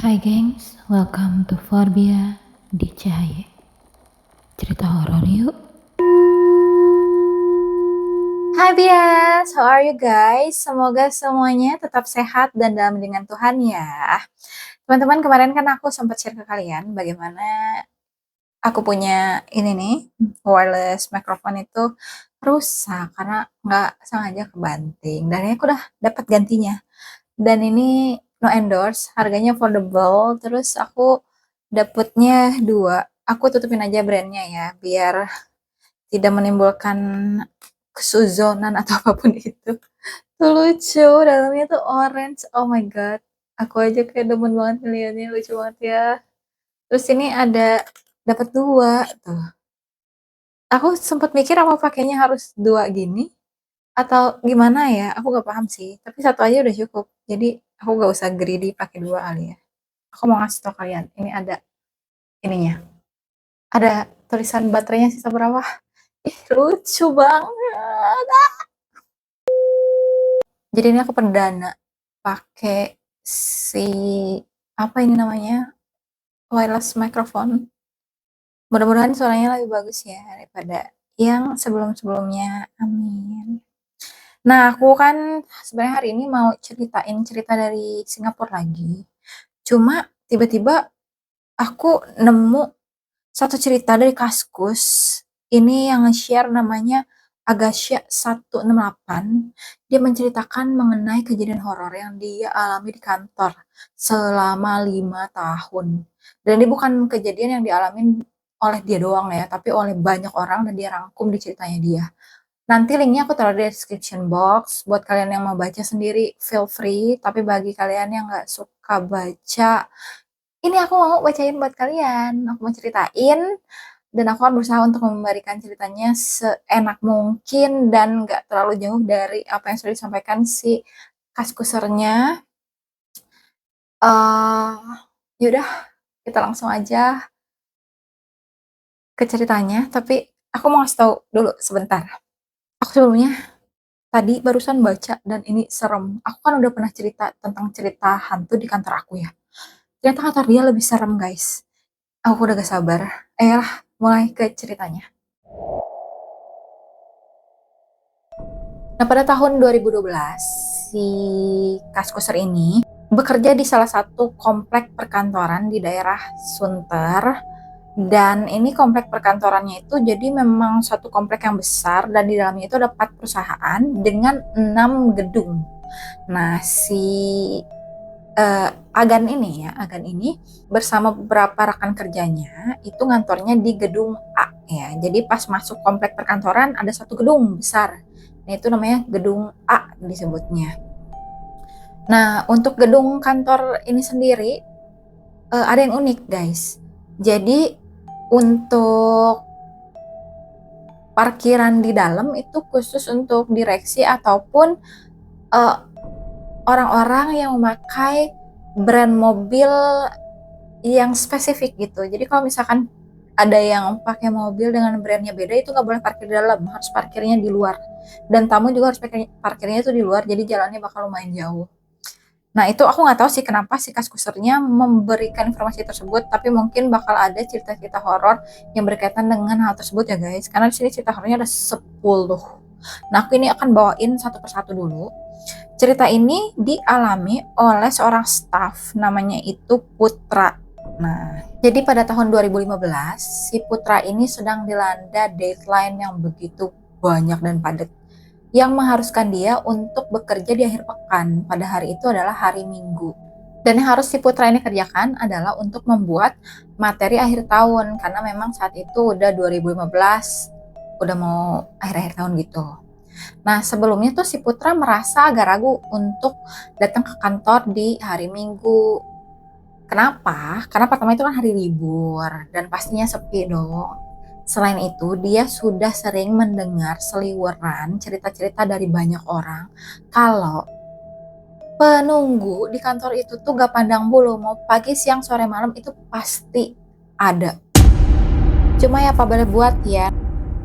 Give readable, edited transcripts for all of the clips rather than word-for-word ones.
Hai gengs, welcome to Forbia di Cahaya. Cerita horor yuk. Hai Bias, how are you guys? Semoga semuanya tetap sehat dan dalam lindungan Tuhan ya. Teman-teman, kemarin kan aku sempat share ke kalian bagaimana aku punya ini nih, wireless microphone itu rusak karena nggak sengaja kebanting. Dan ini aku udah dapat gantinya. Dan ini no endorse, harganya affordable. Terus aku dapetnya dua. Aku tutupin aja brandnya ya, biar tidak menimbulkan kesuzonan atau apapun itu. Tuh lucu, dalamnya tuh orange. Oh my god. Aku aja kayak demen banget ngeliatnya, lucu banget ya. Terus ini ada dapat dua tuh. Aku sempat mikir apa pakainya harus dua gini atau gimana ya? Aku gak paham sih. Tapi satu aja udah cukup. Jadi aku gak usah greedy pakai dua kali ya. Aku mau ngasih tau kalian. Ini ada ininya. Ada tulisan baterainya sisa berapa. Ih, lucu banget. Jadi ini aku perdana pakai si apa ini namanya, wireless microphone. Mudah-mudahan suaranya lebih bagus ya daripada yang sebelum-sebelumnya. Amin. Nah, aku kan sebenarnya hari ini mau ceritain cerita dari Singapura lagi. Cuma tiba-tiba aku nemu satu cerita dari Kaskus. Ini yang nge-share namanya Agasha 168. Dia menceritakan mengenai kejadian horor yang dia alami di kantor selama 5 tahun. Dan ini bukan kejadian yang dialami oleh dia doang ya, tapi oleh banyak orang dan dia rangkum di ceritanya dia. Nanti linknya aku taruh di description box buat kalian yang mau baca sendiri, feel free. Tapi bagi kalian yang nggak suka baca, ini aku mau bacain buat kalian. Aku mau ceritain dan aku akan berusaha untuk memberikan ceritanya seenak mungkin dan nggak terlalu jauh dari apa yang sudah disampaikan si kaskusernya. Yaudah, kita langsung aja ke ceritanya. Tapi aku mau ngasih tahu dulu sebentar. Aku sebelumnya tadi barusan baca dan ini serem. Aku kan udah pernah cerita tentang cerita hantu di kantor aku ya. Ternyata kantor dia lebih serem guys. Aku udah gak sabar. Ayolah, mulai ke ceritanya. Nah, pada tahun 2012, si Kaskuser ini bekerja di salah satu komplek perkantoran di daerah Sunter. Dan ini komplek perkantorannya itu jadi memang satu komplek yang besar dan di dalamnya itu ada 4 perusahaan dengan 6 gedung. Nah, si Agan ini bersama beberapa rekan kerjanya itu ngantornya di gedung A ya. Jadi pas masuk komplek perkantoran ada satu gedung besar. Nah, itu namanya gedung A disebutnya. Nah, untuk gedung kantor ini sendiri ada yang unik, guys. Jadi untuk parkiran di dalam itu khusus untuk direksi ataupun uh, orang-orang yang memakai brand mobil yang spesifik gitu. Jadi kalau misalkan ada yang pakai mobil dengan brandnya beda, itu nggak boleh parkir di dalam, harus parkirnya di luar. Dan tamu juga harus parkirnya itu di luar, jadi jalannya bakal lumayan jauh. Nah, itu aku nggak tahu sih kenapa si kaskusernya memberikan informasi tersebut, tapi mungkin bakal ada cerita-cerita horor yang berkaitan dengan hal tersebut ya guys. Karena di sini cerita horornya ada 10. Nah, aku ini akan bawain satu persatu dulu. Cerita ini dialami oleh seorang staf, namanya itu Putra. Nah, jadi pada tahun 2015, si Putra ini sedang dilanda deadline yang begitu banyak dan padat, yang mengharuskan dia untuk bekerja di akhir pekan. Pada hari itu adalah hari Minggu. Dan yang harus si Putra ini kerjakan adalah untuk membuat materi akhir tahun, karena memang saat itu udah 2015, udah mau akhir-akhir tahun gitu. Nah, sebelumnya tuh si Putra merasa agak ragu untuk datang ke kantor di hari Minggu. Kenapa? Karena pertama itu kan hari libur dan pastinya sepi dong. Selain itu, dia sudah sering mendengar seliweran cerita-cerita dari banyak orang kalau penunggu di kantor itu tuh gak pandang bulu, mau pagi, siang, sore, malam itu pasti ada. Cuma ya apa boleh buat ya,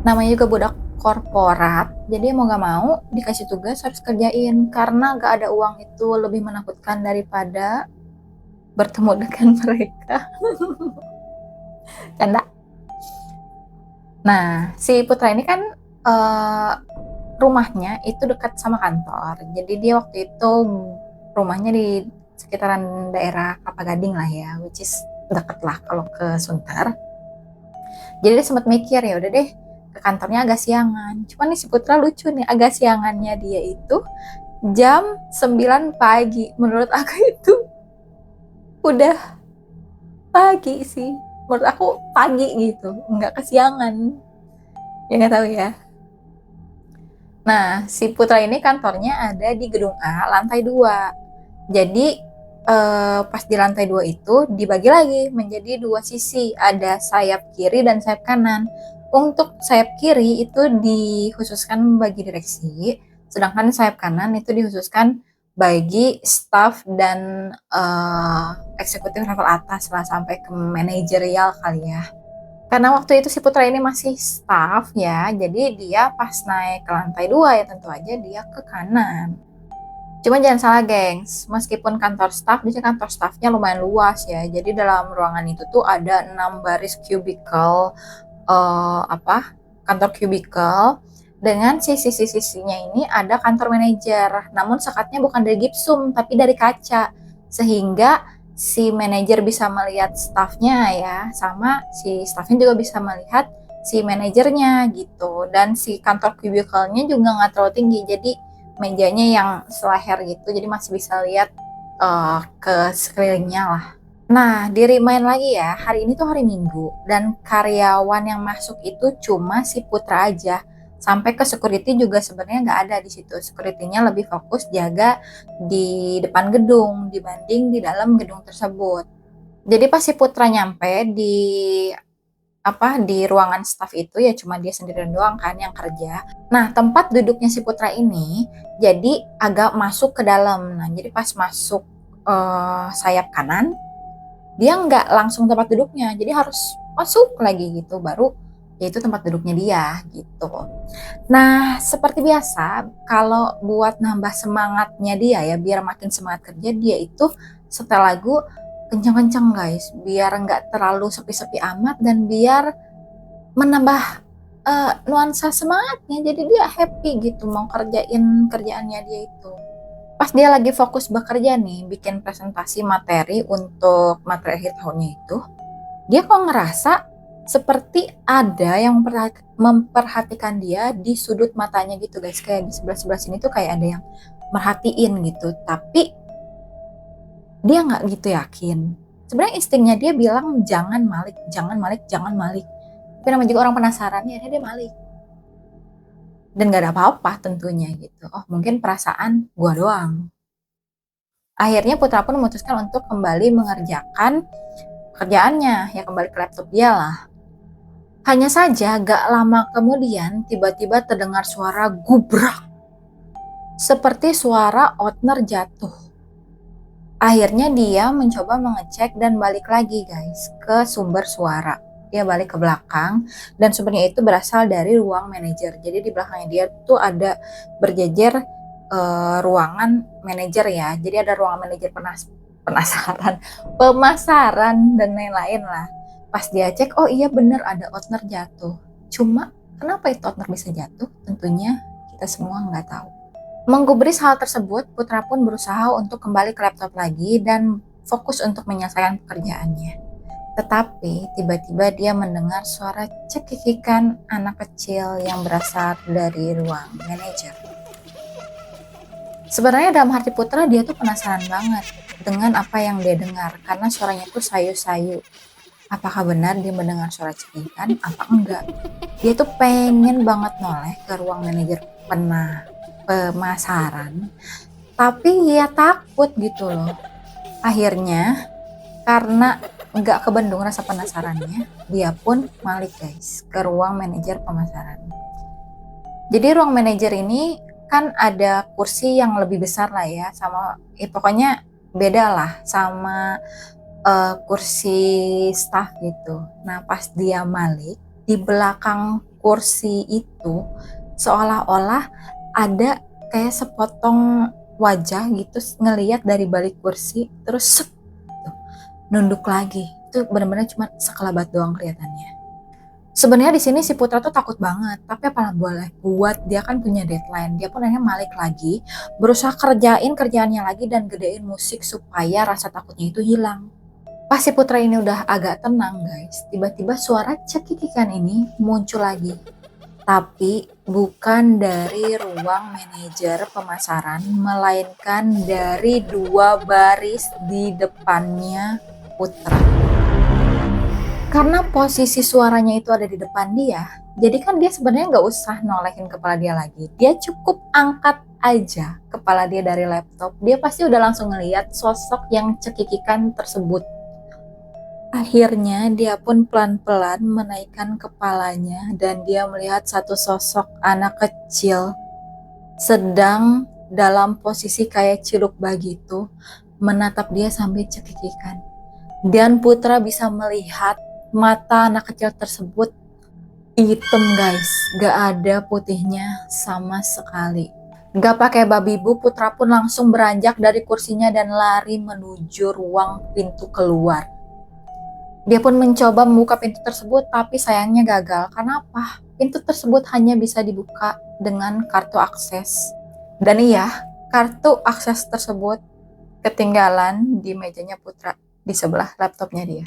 namanya juga budak korporat, jadi mau gak mau dikasih tugas harus kerjain karena gak ada uang itu lebih menakutkan daripada bertemu dengan mereka. Canda. Nah, si Putra ini kan rumahnya itu dekat sama kantor. Jadi dia waktu itu rumahnya di sekitaran daerah Kelapa Gading lah ya, which is deket lah kalau ke Sunter. Jadi dia sempat mikir, ya udah deh ke kantornya agak siangan. Cuman nih si Putra lucu nih, agak siangannya dia itu jam 9 pagi. Menurut aku itu udah pagi sih. Menurut aku pagi gitu, nggak kesiangan. Ya nggak tahu ya. Nah, si Putra ini kantornya ada di gedung A, lantai 2. Jadi, pas di lantai 2 itu dibagi lagi menjadi 2 sisi, ada sayap kiri dan sayap kanan. Untuk sayap kiri itu dikhususkan bagi direksi, sedangkan sayap kanan itu dikhususkan bagi staff dan eksekutif level atas lah sampai ke manajerial kali ya. Karena waktu itu si Putra ini masih staff ya, jadi dia pas naik ke lantai 2 ya tentu aja dia ke kanan. Cuma jangan salah gengs, meskipun kantor staff, di sini kantor staffnya lumayan luas ya. Jadi dalam ruangan itu tuh ada 6 baris cubicle, kantor cubicle. Dengan sisi-sisinya ini ada kantor manajer. Namun sekatnya bukan dari gipsum, tapi dari kaca. Sehingga si manajer bisa melihat staffnya ya, sama si staffnya juga bisa melihat si manajernya gitu. Dan si kantor cubicle-nya juga nggak terlalu tinggi, jadi mejanya yang seleher gitu, jadi masih bisa lihat ke sekelilingnya lah. Nah, di remind lagi ya, hari ini tuh hari Minggu dan karyawan yang masuk itu cuma si Putra aja. Sampai ke security juga sebenarnya nggak ada di situ. Security-nya lebih fokus jaga di depan gedung dibanding di dalam gedung tersebut. Jadi pas si Putra nyampe di ruangan staff itu ya cuma dia sendirian doang kan yang kerja. Nah, tempat duduknya si Putra ini jadi agak masuk ke dalam. Nah, jadi pas masuk sayap kanan, dia nggak langsung tempat duduknya, jadi harus masuk lagi gitu, baru yaitu tempat duduknya dia gitu. Nah, seperti biasa, kalau buat nambah semangatnya dia ya, biar makin semangat kerja, dia itu setel lagu kenceng-kenceng guys, biar nggak terlalu sepi-sepi amat dan biar menambah nuansa semangatnya, jadi dia happy gitu mau kerjain kerjaannya dia itu. Pas dia lagi fokus bekerja nih, bikin presentasi materi untuk materi akhir tahunnya itu, dia kok ngerasa seperti ada yang memperhatikan dia di sudut matanya gitu guys, kayak di sebelah-sebelah sini tuh kayak ada yang merhatiin gitu, tapi dia nggak gitu yakin. Sebenarnya instingnya dia bilang jangan Malik, jangan Malik, jangan Malik. Tapi namanya juga orang penasaran ya, dia Malik. Dan gak ada apa-apa tentunya gitu. Oh mungkin perasaan gua doang. Akhirnya Putra pun memutuskan untuk kembali mengerjakan pekerjaannya, ya kembali ke laptop dia lah. Hanya saja gak lama kemudian tiba-tiba terdengar suara gubrak. Seperti suara opener jatuh. Akhirnya dia mencoba mengecek dan balik lagi guys ke sumber suara. Dia balik ke belakang dan sumbernya itu berasal dari ruang manajer. Jadi di belakangnya dia tuh ada berjejer ruangan manajer ya. Jadi ada ruangan manajer pemasaran dan lain-lain lah. Pas dia cek, oh iya bener ada opener jatuh. Cuma kenapa itu opener bisa jatuh? Tentunya kita semua nggak tahu. Menggubris hal tersebut, Putra pun berusaha untuk kembali ke laptop lagi dan fokus untuk menyelesaikan pekerjaannya. Tetapi tiba-tiba dia mendengar suara cekikikan anak kecil yang berasal dari ruang manajer. Sebenarnya dalam hati Putra dia tuh penasaran banget dengan apa yang dia dengar karena suaranya tuh sayu-sayu. Apakah benar dia mendengar suara cekikikan? Apa enggak? Dia tuh pengen banget noleh ke ruang manajer pemasaran, tapi dia takut gitu loh. Akhirnya karena nggak kebendung rasa penasarannya, dia pun balik guys ke ruang manajer pemasaran. Jadi ruang manajer ini kan ada kursi yang lebih besar lah ya, sama pokoknya beda lah sama kursi staff gitu. Nah pas dia balik, di belakang kursi itu seolah-olah ada kayak sepotong wajah gitu ngeliat dari balik kursi, terus set, gitu. nunduk lagi. Itu benar-benar cuma sekelebat doang kelihatannya. Sebenarnya di sini si Putra tuh takut banget, tapi apa boleh buat, dia kan punya deadline. Dia pun akhirnya balik lagi, berusaha kerjain kerjaannya lagi dan gedein musik supaya rasa takutnya itu hilang. Pas si Putra ini udah agak tenang guys, tiba-tiba suara cekikikan ini muncul lagi. Tapi bukan dari ruang manajer pemasaran, melainkan dari 2 baris di depannya Putra. Karena posisi suaranya itu ada di depan dia, jadi kan dia sebenarnya nggak usah nolehin kepala dia lagi. Dia cukup angkat aja kepala dia dari laptop, dia pasti udah langsung ngeliat sosok yang cekikikan tersebut. Akhirnya dia pun pelan-pelan menaikkan kepalanya dan dia melihat satu sosok anak kecil sedang dalam posisi kayak ciluk begitu menatap dia sambil cekikikan. Dan Putra bisa melihat mata anak kecil tersebut hitam guys, gak ada putihnya sama sekali. Gak pakai babi bu, Putra pun langsung beranjak dari kursinya dan lari menuju ruang pintu keluar. Dia pun mencoba membuka pintu tersebut, tapi sayangnya gagal. Karena apa? Pintu tersebut hanya bisa dibuka dengan kartu akses. Dan iya, kartu akses tersebut ketinggalan di mejanya Putra, di sebelah laptopnya dia.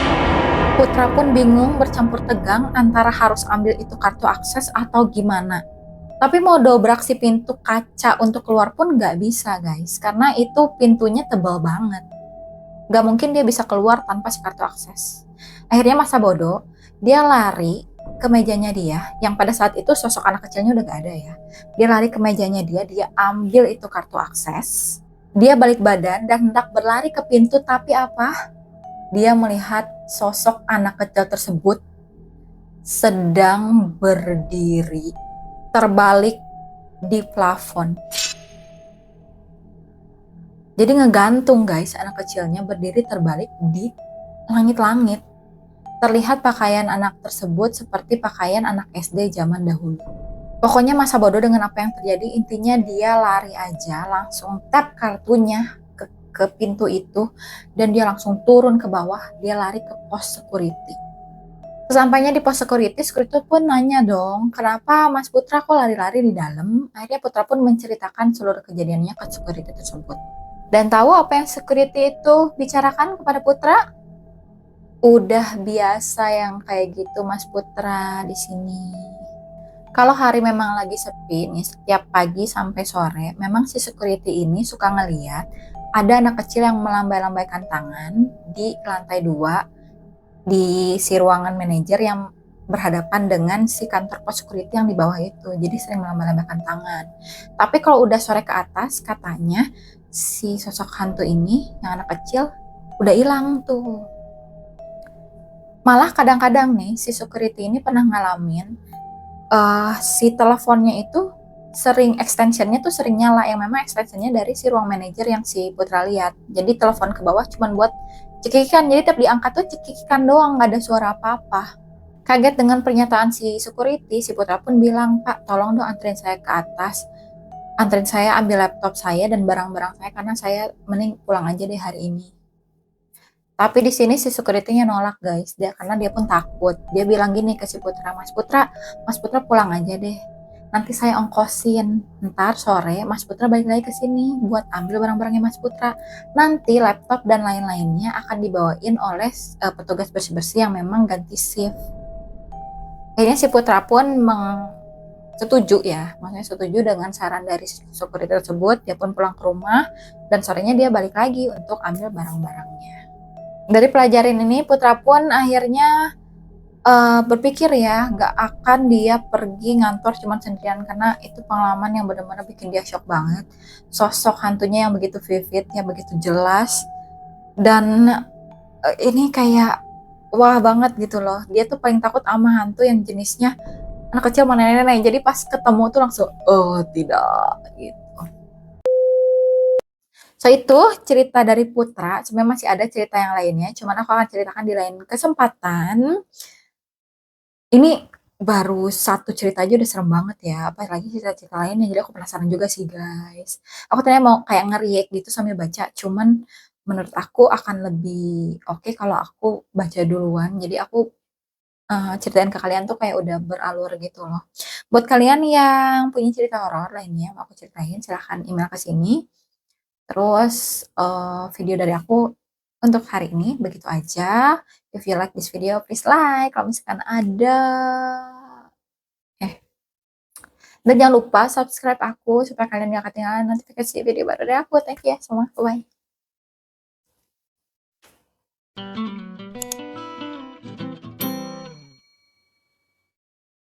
Putra pun bingung bercampur tegang antara harus ambil itu kartu akses atau gimana. Tapi mau dobrak si pintu kaca untuk keluar pun nggak bisa guys, karena itu pintunya tebal banget. Gak mungkin dia bisa keluar tanpa si kartu akses. Akhirnya masa bodoh, dia lari ke mejanya dia, yang pada saat itu sosok anak kecilnya udah gak ada ya. Dia lari ke mejanya dia ambil itu kartu akses, dia balik badan dan hendak berlari ke pintu, tapi apa? Dia melihat sosok anak kecil tersebut sedang berdiri terbalik di plafon. Jadi ngegantung guys, anak kecilnya berdiri terbalik di langit-langit. Terlihat pakaian anak tersebut seperti pakaian anak SD zaman dahulu. Pokoknya masa bodoh dengan apa yang terjadi, intinya dia lari aja, langsung tap kartunya ke pintu itu, dan dia langsung turun ke bawah, dia lari ke pos security. Sesampainya di pos security, security pun nanya dong, kenapa Mas Putra kok lari-lari di dalam? Akhirnya Putra pun menceritakan seluruh kejadiannya ke security tersebut. Dan tahu apa yang security itu bicarakan kepada Putra? Udah biasa yang kayak gitu Mas Putra di sini. Kalau hari memang lagi sepi nih, setiap pagi sampai sore, memang si security ini suka ngeliat ada anak kecil yang melambai-lambaikan tangan di lantai 2 di si ruangan manajer yang berhadapan dengan si kantor pos security yang di bawah itu. Jadi sering melambai-lambaikan tangan. Tapi kalau udah sore ke atas, katanya si sosok hantu ini yang anak kecil udah hilang tuh. Malah kadang-kadang nih si security ini pernah ngalamin si teleponnya itu sering extensionnya tuh sering nyala, yang memang extensionnya dari si ruang manajer yang si Putra lihat. Jadi telepon ke bawah cuman buat cekikikan, jadi tiap diangkat tuh cekikikan doang, nggak ada suara apa-apa. Kaget dengan pernyataan si security, si Putra pun bilang, Pak tolong dong anterin saya ke atas, anterin saya ambil laptop saya dan barang-barang saya, karena saya mending pulang aja deh hari ini. Tapi di sini si security-nya nolak guys, karena dia pun takut. Dia bilang gini ke si Putra, Mas Putra pulang aja deh. Nanti saya ongkosin. Ntar sore Mas Putra balik lagi ke sini buat ambil barang-barangnya Mas Putra. Nanti laptop dan lain-lainnya akan dibawain oleh petugas bersih-bersih yang memang ganti shift. Akhirnya si Putra pun setuju ya, maksudnya setuju dengan saran dari security tersebut. Dia pun pulang ke rumah dan sorenya dia balik lagi untuk ambil barang-barangnya. Dari pelajaran ini Putra pun akhirnya berpikir ya, gak akan dia pergi ngantor cuma sendirian, karena itu pengalaman yang benar-benar bikin dia shock banget. Sosok hantunya yang begitu vivid, yang begitu jelas, dan ini kayak wah banget gitu loh. Dia tuh paling takut sama hantu yang jenisnya anak kecil sama nenek-nenek. Jadi pas ketemu tuh langsung oh tidak gitu. So itu cerita dari Putra. Sebenarnya masih ada cerita yang lainnya, cuman aku akan ceritakan di lain kesempatan. Ini baru satu cerita aja udah serem banget ya, apalagi cerita-cerita lainnya. Jadi aku penasaran juga sih guys. Aku tadinya mau kayak nge-react gitu sambil baca, cuman menurut aku akan lebih oke kalau aku baca duluan. Jadi aku ceritain ke kalian tuh kayak udah beralur gitu loh. Buat kalian yang punya cerita horor lainnya mau aku ceritain, silahkan email ke sini. Terus, video dari aku untuk hari ini begitu aja. If you like this video, please like. Kalau misalkan ada eh, dan jangan lupa subscribe aku supaya kalian gak ketinggalan notifikasi video baru dari aku. Thank you ya semua, bye-bye.